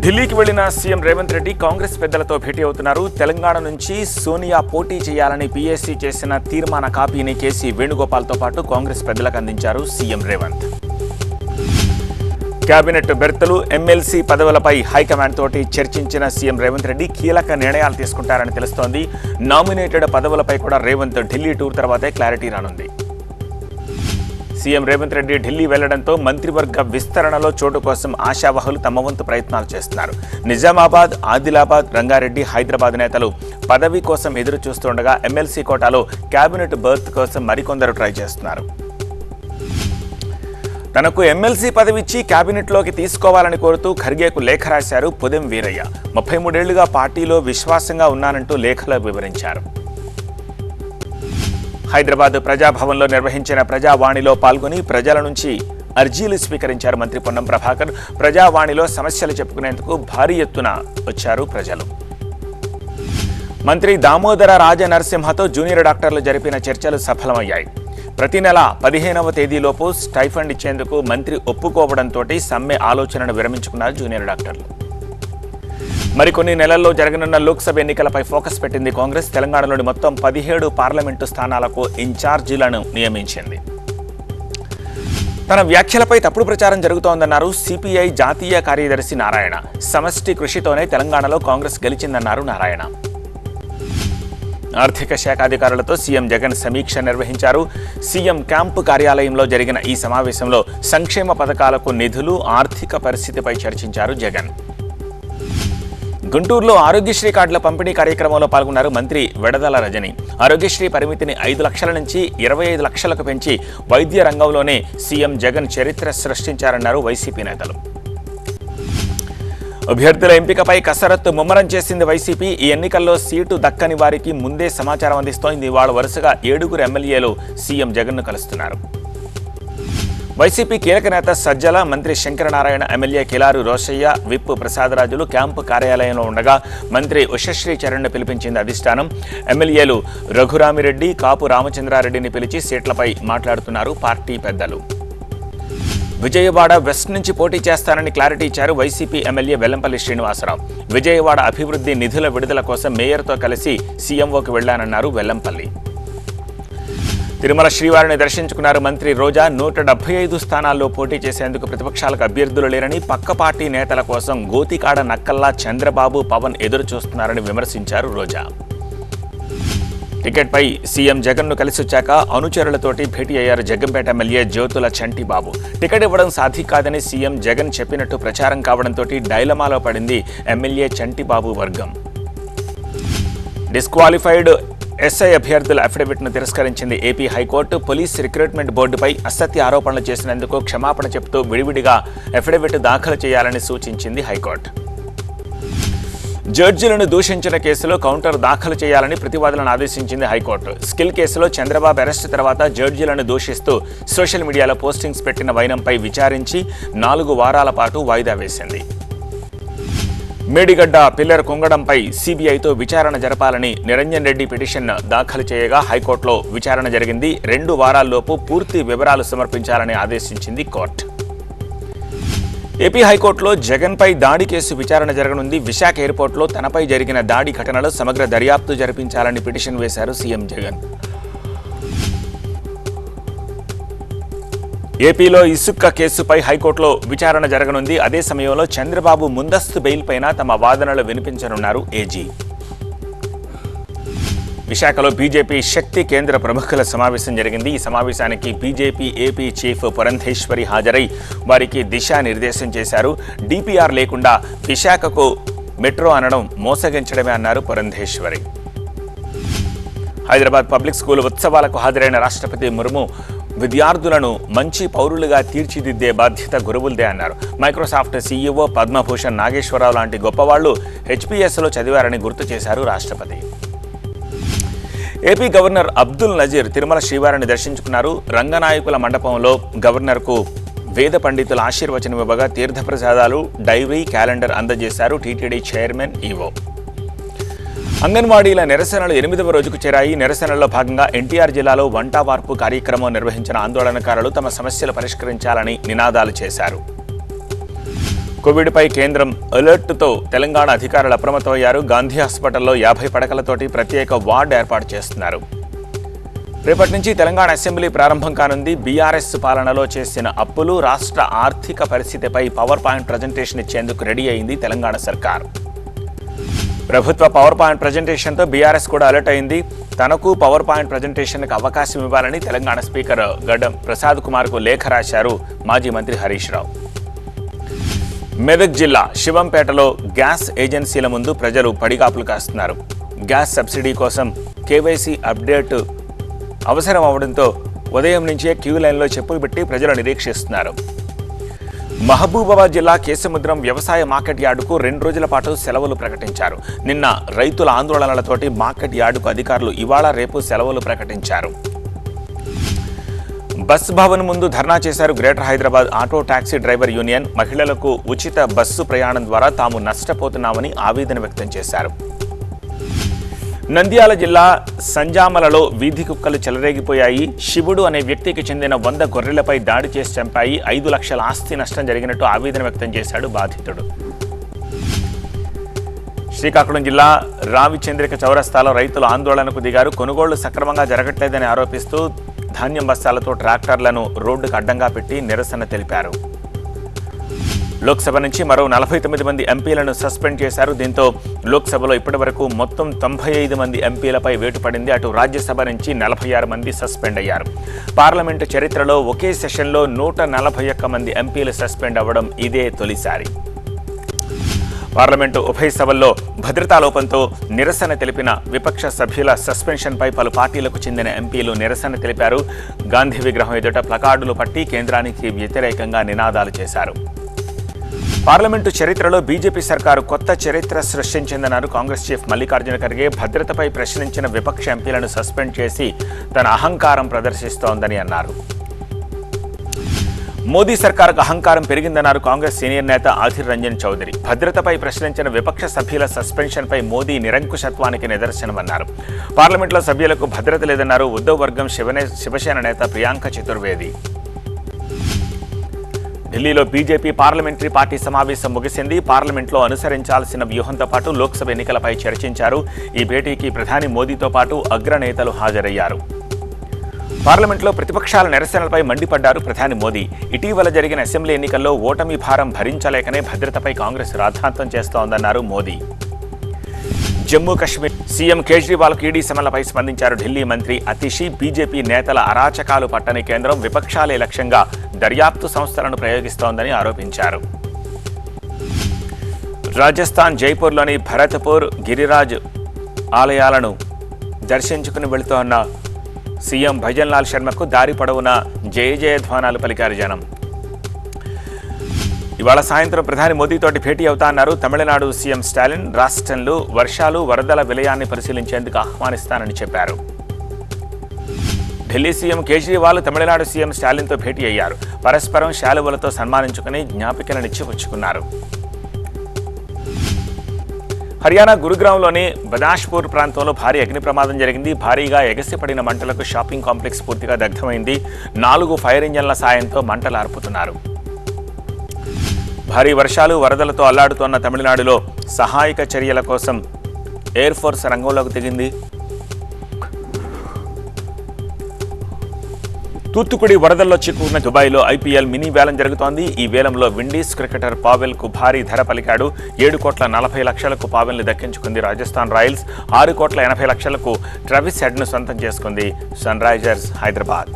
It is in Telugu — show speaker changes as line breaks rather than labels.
ఢిల్లీకి వెళ్లిన సీఎం రేవంత్ రెడ్డి కాంగ్రెస్ పెద్దలతో భేటీ అవుతున్నారు. తెలంగాణ నుంచి సోనియా పోటీ చేయాలని పీఎస్సీ చేసిన తీర్మాన కాపీని కేసీ వేణుగోపాల్తో పాటు కాంగ్రెస్ పెద్దలకు అందించారు CM Revanth. Cabinet berths, MLC పదవులపై హైకమాండ్ తోటి చర్చించిన సీఎం రేవంత్ రెడ్డి కీలక నిర్ణయాలు తీసుకుంటారని తెలుస్తోంది. నామినేటెడ్ పదవులపై కూడా రేవంత్ ఢిల్లీ టూర్ తర్వాతే క్లారిటీ రానుంది. సీఎం రేవంత్ రెడ్డి ఢిల్లీ వెళ్లడంతో మంత్రివర్గ విస్తరణలో చోటు కోసం ఆశావహులు తమ వంతు ప్రయత్నాలు చేస్తున్నారు. నిజామాబాద్, ఆదిలాబాద్, రంగారెడ్డి, హైదరాబాద్ నేతలు పదవి కోసం ఎదురు చూస్తుండగా ఎమ్మెల్సీ కోటాలో కేబినెట్ బర్త్ కోసం మరికొందరు ట్రై చేస్తున్నారు. తనకు ఎమ్మెల్సీ పదవిచ్చి కేబినెట్లోకి తీసుకోవాలని కోరుతూ ఖర్గేకు లేఖ రాశారు పొదెం వీరయ్య. 33 ఏళ్లుగా పార్టీలో విశ్వాసంగా ఉన్నానంటూ లేఖలో వివరించారు. హైదరాబాద్ ప్రజాభవన్లో నిర్వహించిన ప్రజావాణిలో పాల్గొని ప్రజల నుంచి అర్జీలు స్వీకరించారు మంత్రి పొన్నం ప్రభాకర్. ప్రజావాణిలో సమస్యలు చెప్పుకునేందుకు భారీ ఎత్తున వచ్చారు ప్రజలు. మంత్రి దామోదర రాజనరసింహతో జూనియర్ డాక్టర్లు జరిపిన చర్చలు సఫలమయ్యాయి. ప్రతి నెల 15వ తేదీలోపు స్టైఫండ్ ఇచ్చేందుకు మంత్రి ఒప్పుకోవడంతో సమ్మె ఆలోచనను విరమించుకున్నారు జూనియర్ డాక్టర్లు. మరికొన్ని నెలల్లో జరగనున్న లోక్సభ ఎన్నికలపై ఫోకస్ పెట్టింది కాంగ్రెస్. తెలంగాణలోని మొత్తం 17 పార్లమెంటు స్థానాలకు ఇన్ఛార్జీలను నియమించింది. తన వ్యాఖ్యలపై తప్పుడు ప్రచారం జరుగుతోందన్నారు సిపిఐ జాతీయ కార్యదర్శి నారాయణ. సమష్టి కృషితోనే తెలంగాణలో కాంగ్రెస్ గెలిచిందన్నారు నారాయణ. ఆర్థిక శాఖ అధికారులతో సీఎం జగన్ సమీక్ష నిర్వహించారు. సీఎం క్యాంపు కార్యాలయంలో జరిగిన ఈ సమావేశంలో సంక్షేమ పథకాలకు నిధులు, ఆర్థిక పరిస్థితిపై చర్చించారు జగన్. గుంటూరులో ఆరోగ్యశ్రీ కార్డుల పంపిణీ కార్యక్రమంలో పాల్గొన్నారు మంత్రి వెడదల రజని. ఆరోగ్యశ్రీ పరిమితిని 5 లక్షల నుంచి 25 లక్షలకు పెంచి వైద్య రంగంలోనే సీఎం జగన్ చరిత్ర సృష్టించారన్నారు వైసీపీ నేతలు. అభ్యర్థుల ఎంపికపై కసరత్తు ముమ్మరం చేసింది వైసీపీ. ఈ ఎన్నికల్లో సీటు దక్కని వారికి ముందే సమాచారం అందిస్తోంది. ఇవాళ వరుసగా 7 ఎమ్మెల్యేలు సీఎం జగన్ను కలుస్తున్నారు. వైసీపీ కీలక నేత సజ్జల, మంత్రి శంకరనారాయణ, ఎమ్మెల్యే కిలారు రోషయ్య, విప్ ప్రసాదరాజులు క్యాంపు కార్యాలయంలో ఉండగా మంత్రి ఉషశ్రీ చరణ్ను పిలిపించింది అధిష్టానం. ఎమ్మెల్యేలు రఘురామిరెడ్డి, కాపు రామచంద్రారెడ్డిని పిలిచి సీట్లపై మాట్లాడుతున్నారు పార్టీ పెద్దలు. విజయవాడ వెస్ట్ నుంచి పోటీ చేస్తానని క్లారిటీ ఇచ్చారు వైసీపీ ఎమ్మెల్యే వెల్లంపల్లి శ్రీనివాసరావు. విజయవాడ అభివృద్ధి నిధుల విడుదల కోసం మేయర్తో కలిసి సీఎంఓకి వెళ్లానన్నారు వెల్లంపల్లి. తిరుమల శ్రీవారిని దర్శించుకున్నారు మంత్రి రోజా. 175 స్థానాల్లో పోటీ చేసేందుకు ప్రతిపక్షాలకు అభ్యర్థులు లేరని, పక్క పార్టీ నేతల కోసం గోతికాడ నక్కల్లా చంద్రబాబు, పవన్ ఎదురు చూస్తున్నారని విమర్శించారు రోజా. టికెట్పై సీఎం జగన్ను కలిసొచ్చాక అనుచరులతోటి భేటీ అయ్యారు జగ్గంపేట ఎమ్మెల్యే జ్యోతుల చంటిబాబు. టికెట్ ఇవ్వడం సాధ్యం కాదని సీఎం జగన్ చెప్పినట్టు ప్రచారం కావడంతో డైలమాలో పడింది ఎమ్మెల్యే చంటిబాబు వర్గం. డిస్క్వాలిఫైడ్ ఎస్ఐ అభ్యర్థుల అఫిడవిట్ను తిరస్కరించింది ఏపీ హైకోర్టు. పోలీస్ రిక్రూట్మెంట్ బోర్డుపై అసత్య ఆరోపణలు చేసినందుకు క్షమాపణ చెబుతూ విడివిడిగా అఫిడవిట్ దాఖలు చేయాలని సూచించింది హైకోర్టు. జడ్జిలను దూషించిన కేసులో కౌంటర్ దాఖలు చేయాలని ప్రతివాదులను ఆదేశించింది హైకోర్టు. స్కిల్ కేసులో చంద్రబాబు అరెస్టు తర్వాత జడ్జిలను దూషిస్తూ సోషల్ మీడియాలో పోస్టింగ్స్ పెట్టిన వైనంపై విచారించి 4 వారాల పాటు వాయిదా వేసింది. మేడిగడ్డ పిల్లర్ కుంగడంపై సీబీఐతో విచారణ జరపాలని నిరంజన్ రెడ్డి పిటిషన్ దాఖలు చేయగా హైకోర్టులో విచారణ జరిగింది. 2 వారాల్లోపు పూర్తి వివరాలు సమర్పించాలని ఆదేశించింది కోర్టు. ఏపీ హైకోర్టులో జగన్పై దాడి కేసు విచారణ జరగనుంది. విశాఖ ఎయిర్పోర్టులో తనపై జరిగిన దాడి ఘటనలో సమగ్ర దర్యాప్తు జరిపించాలని పిటిషన్ వేశారు సీఎం జగన్. ఏపీలో ఇసుక కేసుపై హైకోర్టులో విచారణ జరగనుంది. అదే సమయంలో చంద్రబాబు ముందస్తు బెయిల్ పైన తమ వాదనలు వినిపించనున్నారు ఏజీ. విశాఖలో బీజేపీ శక్తి కేంద్ర ప్రముఖుల సమావేశం జరిగింది. ఈ సమావేశానికి బీజేపీ ఏపీ చీఫ్ పురంధేశ్వరి హాజరై వారికి దిశానిర్దేశం చేశారు. డిపిఆర్ లేకుండా విశాఖకు మెట్రో అనడం మోసగించడమే అన్నారు పురంధేశ్వరి. హైదరాబాద్ పబ్లిక్ స్కూల్ ఉత్సవాలకు హాజరైన రాష్ట్రపతి ముర్ము విద్యార్థులను మంచి పౌరులుగా తీర్చిదిద్దే బాధ్యత గురువులదే అన్నారు. మైక్రోసాఫ్ట్ సీఈఓ పద్మభూషణ్ నాగేశ్వరరావు లాంటి గొప్పవాళ్లు హెచ్పీఎస్లో చదివారని గుర్తు చేశారు రాష్ట్రపతి. ఏపీ గవర్నర్ అబ్దుల్ నజీర్ తిరుమల శ్రీవారిని దర్శించుకున్నారు. రంగనాయకుల మండపంలో గవర్నర్కు వేద పండితుల ఆశీర్వచనం ఇవ్వగా తీర్థప్రసాదాలు, డైరీ, క్యాలెండర్ అందజేశారు టీటీడీ చైర్మన్ ఈవో. అంగన్వాడీల నిరసనలు 8వ రోజుకు చేరాయి. నిరసనల్లో భాగంగా ఎన్టీఆర్ జిల్లాలో వంట వార్పు కార్యక్రమం నిర్వహించిన ఆందోళనకారులు తమ సమస్యలు పరిష్కరించాలని నినాదాలు చేశారు. కోవిడ్పై కేంద్రం అలర్ట్తో తెలంగాణ అధికారులు అప్రమత్తమయ్యారు. గాంధీ హాస్పిటల్లో 50 పడకలతోటి ప్రత్యేక వార్డు ఏర్పాటు చేస్తున్నారు. రేపటి నుంచి తెలంగాణ అసెంబ్లీ ప్రారంభం కానుంది. బీఆర్ఎస్ పాలనలో చేసిన అప్పులు, రాష్ట్ర ఆర్థిక పరిస్థితిపై పవర్ పాయింట్ ప్రజెంటేషన్ ఇచ్చేందుకు రెడీ అయింది తెలంగాణ సర్కార్. ప్రభుత్వ పవర్ పాయింట్ ప్రజెంటేషన్తో బీఆర్ఎస్ కూడా అలర్ట్ అయింది. తనకు పవర్ పాయింట్ ప్రజెంటేషన్కు అవకాశం ఇవ్వాలని తెలంగాణ స్పీకర్ గడ్డం ప్రసాద్ కుమార్కు లేఖ రాశారు మాజీ మంత్రి హరీష్ రావు. మెదక్ జిల్లా శివంపేటలో గ్యాస్ ఏజెన్సీల ముందు ప్రజలు పడిగాపులు కాస్తున్నారు. గ్యాస్ సబ్సిడీ కోసం కేవైసీ అప్డేట్ అవసరం అవడంతో ఉదయం నుంచే క్యూ లైన్లో చెప్పులు పెట్టి ప్రజలు నిరీక్షిస్తున్నారు. మహబూబాబాద్ జిల్లా కేశముద్రం వ్యవసాయ మార్కెట్ యార్డుకు 2 రోజుల పాటు సెలవులు ప్రకటించారు. నిన్న రైతుల ఆందోళనలతోటి మార్కెట్ యార్డుకు అధికారులు ఇవాళ రేపు సెలవులు ప్రకటించారు. బస్ భవన్ ముందు ధర్నా చేశారు greater Hyderabad auto taxi driver union. మహిళలకు ఉచిత బస్సు ప్రయాణం ద్వారా తాము నష్టపోతున్నామని ఆవేదన వ్యక్తం చేశారు. నంద్యాల జిల్లా సంజామలలో వీధి కుక్కలు చెలరేగిపోయాయి. శివుడు అనే వ్యక్తికి చెందిన 100 గొర్రెలపై దాడి చేసి చంపాయి. 5 లక్షల ఆస్తి నష్టం జరిగినట్టు ఆవేదన వ్యక్తం చేశాడు బాధితుడు. శ్రీకాకుళం జిల్లా రావిచంద్రిక చౌరస్తాలో రైతులు ఆందోళనకు దిగారు. కొనుగోళ్లు సక్రమంగా జరగట్లేదని ఆరోపిస్తూ ధాన్యం బస్తాలతో ట్రాక్టర్లను రోడ్డుకు అడ్డంగా పెట్టి నిరసన తెలిపారు. లోక్సభ నుంచి మరో 49 మంది ఎంపీలను సస్పెండ్ చేశారు. దీంతో లోక్సభలో ఇప్పటివరకు మొత్తం 95 మంది ఎంపీలపై వేటు పడింది. అటు రాజ్యసభ నుంచి 46 మంది సస్పెండ్ అయ్యారు. పార్లమెంటు చరిత్రలో ఒకే సెషన్లో 141 మంది ఎంపీలు సస్పెండ్ అవ్వడం ఇదే తొలిసారి. పార్లమెంటు ఉభయ సభల్లో భద్రతా లోపంతో నిరసన తెలిపిన విపక్ష సభ్యుల సస్పెన్షన్పై పలు పార్టీలకు చెందిన ఎంపీలు నిరసన తెలిపారు. గాంధీ విగ్రహం ఎదుట ప్లకార్డులు పట్టి కేంద్రానికి వ్యతిరేకంగా నినాదాలు చేశారు. పార్లమెంటు చరిత్రలో బీజేపీ సర్కారు కొత్త చరిత్ర సృష్టించిందన్నారు కాంగ్రెస్ చీఫ్ మల్లికార్జున ఖర్గే. భద్రతపై ప్రశ్నించిన విపక్ష ఎంపీలను సస్పెండ్ చేసి తన అహంకారం ప్రదర్శిస్తోందని అన్నారు. మోదీ సర్కారుకు అహంకారం పెరిగిందన్నారు కాంగ్రెస్ సీనియర్ నేత అధీర్ రంజన్ చౌదరి. భద్రతపై ప్రశ్నించిన విపక్ష సభ్యుల సస్పెన్షన్పై మోదీ నిరంకుశత్వానికి నిదర్శనమన్నారు. పార్లమెంట్లో సభ్యులకు భద్రత లేదన్నారు ఉద్ధవ్ వర్గం శివసేన నేత ప్రియాంక చతుర్వేది. ఢిల్లీలో బీజేపీ పార్లమెంటరీ పార్టీ సమావేశం ముగిసింది. పార్లమెంట్లో అనుసరించాల్సిన వ్యూహంతో పాటు లోక్సభ ఎన్నికలపై చర్చించారు. ఈ భేటీకి ప్రధాని మోదీతో పాటు అగ్రనేతలు హాజరయ్యారు. పార్లమెంట్లో ప్రతిపక్షాల నిరసనలపై మండిపడ్డారు ప్రధాని మోదీ. ఇటీవల జరిగిన అసెంబ్లీ ఎన్నికల్లో ఓటమి భారం భరించలేకనే భద్రతపై కాంగ్రెస్ రాద్ధాంతం చేస్తోందన్నారు మోదీ. జమ్మూ కాశ్మీర్ సీఎం కేజ్రీవాల్కు ఈడీ సమన్లపై స్పందించారు ఢిల్లీ మంత్రి అతిషి. బీజేపీ నేతల అరాచకాలు పట్టని కేంద్రం విపక్షాలే లక్ష్యంగా దర్యాప్తు సంస్థలను ప్రయోగిస్తోందని ఆరోపించారు. రాజస్థాన్ జైపూర్లోని భరత్పూర్, గిరిరాజ్ ఆలయాలను దర్శించుకుని వెళుతోన్న సీఎం భజన్లాల్ శర్మకు దారి పొడవునా జయ జయధ్వానాలు పలికారు జనం. ఇవాళ సాయంత్రం ప్రధాని మోదీతోటి భేటీ అవుతా అన్నారు. తమిళనాడు సీఎం స్టాలిన్ రాష్ట్రంలో వర్షాలు, వరదల విలయాన్ని పరిశీలించేందుకు ఆహ్వానిస్తానని చెప్పారు. ఢిల్లీ సీఎం కేజ్రీవాల్ తమిళనాడు సీఎం స్టాలిన్తో భేటీ అయ్యారు. పరస్పరం శాలువలతో సన్మానించుకుని జ్ఞాపికలనిచ్చి పుచ్చుకున్నారు. హర్యానా గురుగ్రామ్లోని బదాష్పూర్ ప్రాంతంలో భారీ అగ్ని ప్రమాదం జరిగింది. భారీగా ఎగసిపడిన మంటలకు షాపింగ్ కాంప్లెక్స్ పూర్తిగా దగ్ధమైంది. 4 ఫైర్ ఇంజన్ల సాయంతో మంటలు ఆర్పుతున్నారు. భారీ వర్షాలు, వరదలతో అల్లాడుతోన్న తమిళనాడులో సహాయక చర్యల కోసం ఎయిర్ ఫోర్స్ రంగంలోకి దిగింది. తూత్తుకుడి వరదల్లో చిక్కుకున్న దుబాయ్లో ఐపీఎల్ మినీ వేలం జరుగుతోంది. ఈ వేలంలో విండీస్ క్రికెటర్ పావెల్కు భారీ ధర పలికాడు. 7,40,00,000కు పావెల్ని దక్కించుకుంది రాజస్థాన్ రాయల్స్. 6,80,00,000కు ట్రావిస్ హెడ్ను సొంతం చేసుకుంది సన్ రైజర్స్ హైదరాబాద్.